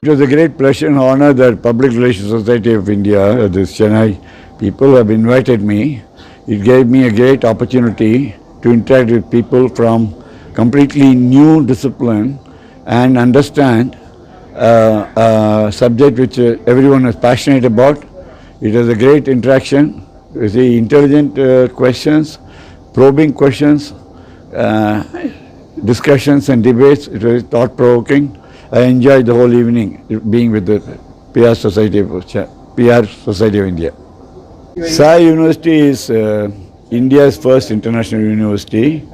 It was a great pleasure and honor that Public Relations Society of India, this Chennai people have invited me. It gave me a great opportunity to interact with people from completely new discipline and understand a subject which everyone is passionate about. It was a great interaction. You see, intelligent questions, probing questions, discussions and debates. It was thought-provoking. I enjoyed the whole evening being with the PR Society of India. Sai University is India's first international university.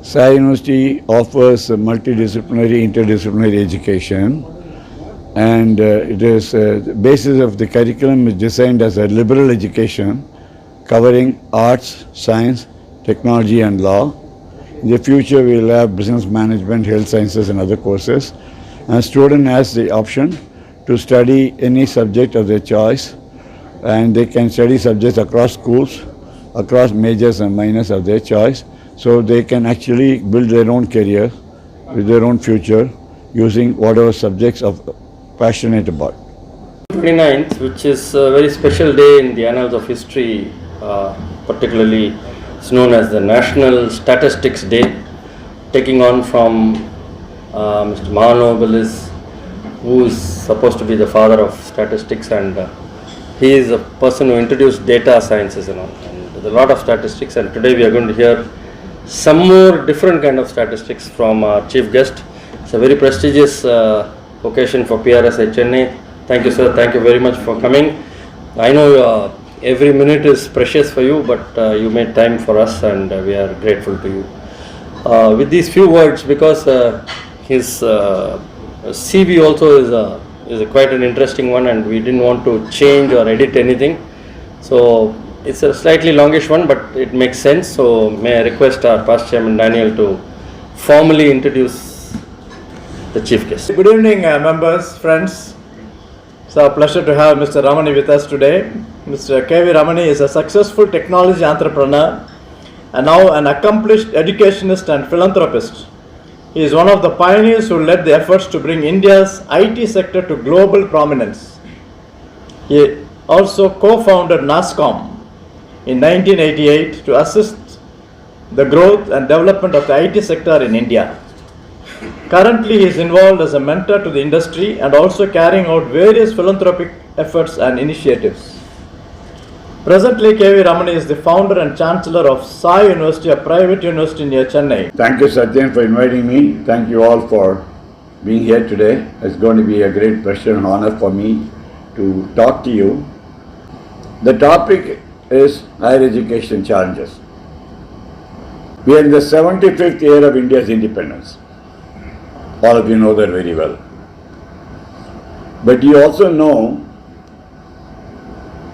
Sai University offers multidisciplinary, interdisciplinary education, and it is the basis of the curriculum is designed as a liberal education covering arts, science, technology and law. In the future we will have business management, health sciences and other courses. And a student has the option to study any subject of their choice, and they can study subjects across schools, across majors and minors of their choice, so they can actually build their own career with their own future using whatever subjects of passionate about. 29th, which is a very special day in the annals of history, particularly it's known as the National Statistics Day, taking on from Mr. Mahanubalis, who is supposed to be the father of statistics, and he is a person who introduced data sciences and there's a lot of statistics, and today we are going to hear some more different kind of statistics from our chief guest. It's a very prestigious occasion for PRSI Chennai. Thank you, sir. Thank you very much for coming. I know every minute is precious for you, but you made time for us, and we are grateful to you. With these few words, because his CV also is quite an interesting one, and we didn't want to change or edit anything. So it's a slightly longish one, but it makes sense. So may I request our past chairman Daniel to formally introduce the chief guest. Good evening, members, friends. It's a pleasure to have Mr. Ramani with us today. Mr. KV Ramani is a successful technology entrepreneur and now an accomplished educationist and philanthropist. He is one of the pioneers who led the efforts to bring India's IT sector to global prominence. He also co-founded NASSCOM in 1988 to assist the growth and development of the IT sector in India. Currently, he is involved as a mentor to the industry and also carrying out various philanthropic efforts and initiatives. Presently, KV Ramani is the founder and chancellor of Sai University, a private university near Chennai. Thank you, Satyan, for inviting me. Thank you all for being here today. It's going to be a great pleasure and honor for me to talk to you. The topic is higher education challenges. We are in the 75th year of India's independence. All of you know that very well. But you also know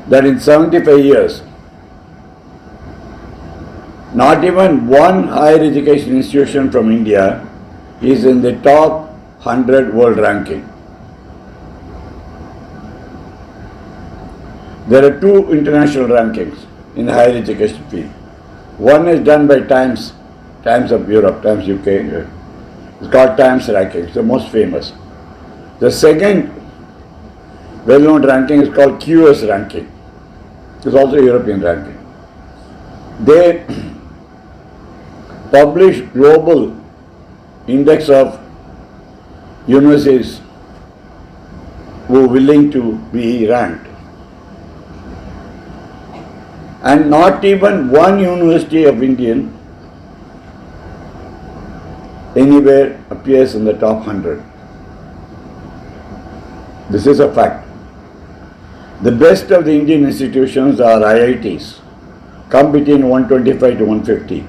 that in 75 years, not even one higher education institution from India is in the top 100 world ranking. There are two international rankings in the higher education field. One is done by Times of Europe, Times UK. It's called Times ranking, it's the most famous. The second well-known ranking is called QS ranking. It's also a European ranking. They publish global index of universities who are willing to be ranked. And not even one university of Indian anywhere appears in the top 100. This is a fact. The best of the Indian institutions are IITs, come between 125 to 150.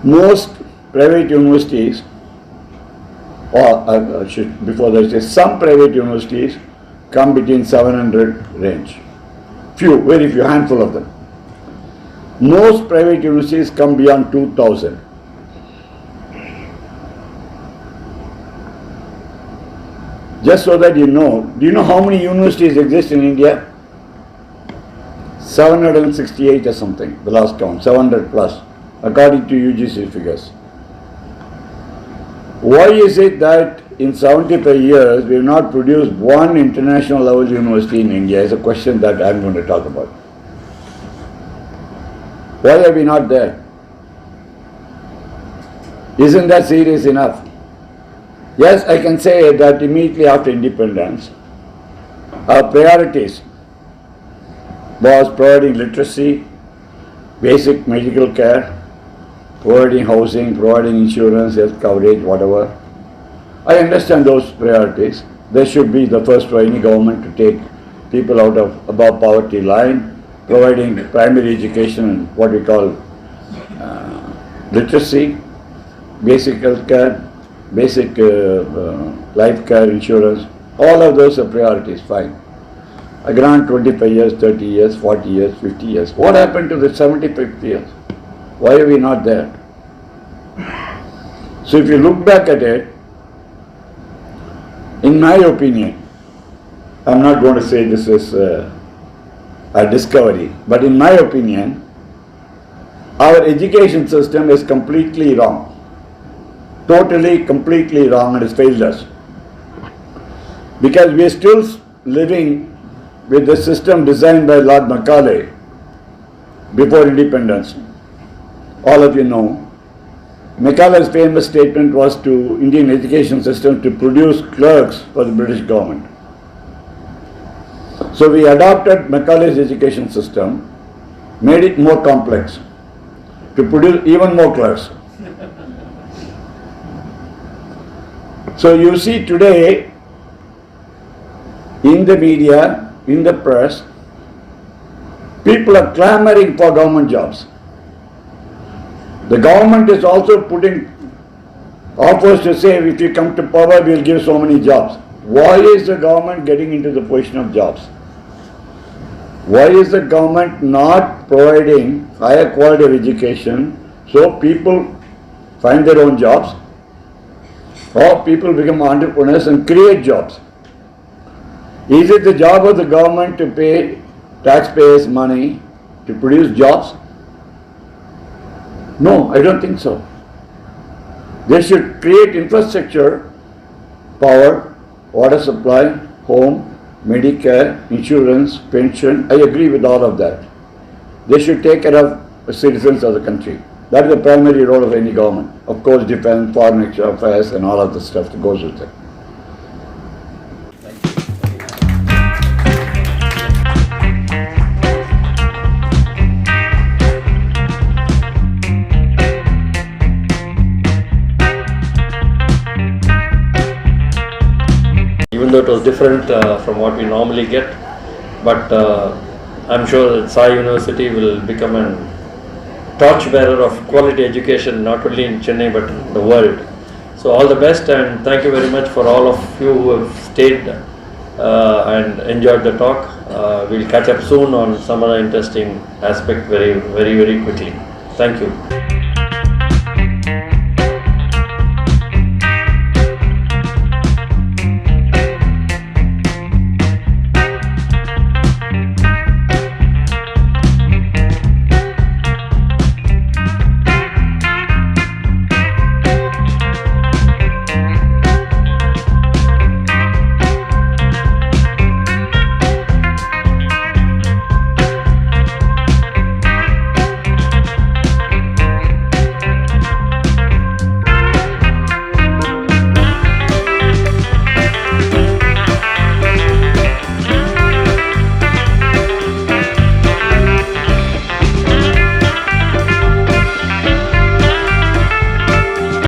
Most private universities, or before that, say some private universities come between 700 range. Few, very few, handful of them. Most private universities come beyond 2000. Just so that you know, do you know how many universities exist in India? 768 or something, the last count, 700 plus, according to UGC figures. Why is it that in 75 years we have not produced one international level university in India is a question that I am going to talk about. Why are we not there? Isn't that serious enough? Yes, I can say that immediately after independence, our priorities was providing literacy, basic medical care, providing housing, providing insurance, health coverage, whatever. I understand those priorities. They should be the first for any government to take people out of above poverty line, providing primary education and what we call literacy, basic health care, basic life care insurance. All of those are priorities, fine. I grant 25 years, 30 years, 40 years, 50 years. What happened to the 75th years? Why are we not there? So if you look back at it, in my opinion, I'm not going to say this is a discovery, but in my opinion, our education system is completely wrong. Totally, completely wrong, and has failed us. Because we are still living with the system designed by Lord Macaulay before independence. All of you know. Macaulay's famous statement was to Indian education system to produce clerks for the British government. So we adopted Macaulay's education system, made it more complex to produce even more clerks. So you see today in the media, in the press, people are clamoring for government jobs. The government is also putting offers to say if you come to power we will give so many jobs. Why is the government getting into the position of jobs? Why is the government not providing higher quality of education so people find their own jobs or people become entrepreneurs and create jobs? Is it the job of the government to pay taxpayers money to produce jobs? No, I don't think so. They should create infrastructure, power, water supply, home, Medicare, insurance, pension. I agree with all of that. They should take care of the citizens of the country. That is the primary role of any government. Of course, defense, foreign affairs, and all of the stuff that goes with it. Even though it was different from what we normally get, but I'm sure that Sai University will become a torchbearer of quality education not only in Chennai but in the world. So all the best, and thank you very much for all of you who have stayed and enjoyed the talk. We'll catch up soon on some other interesting aspect very quickly. Thank you.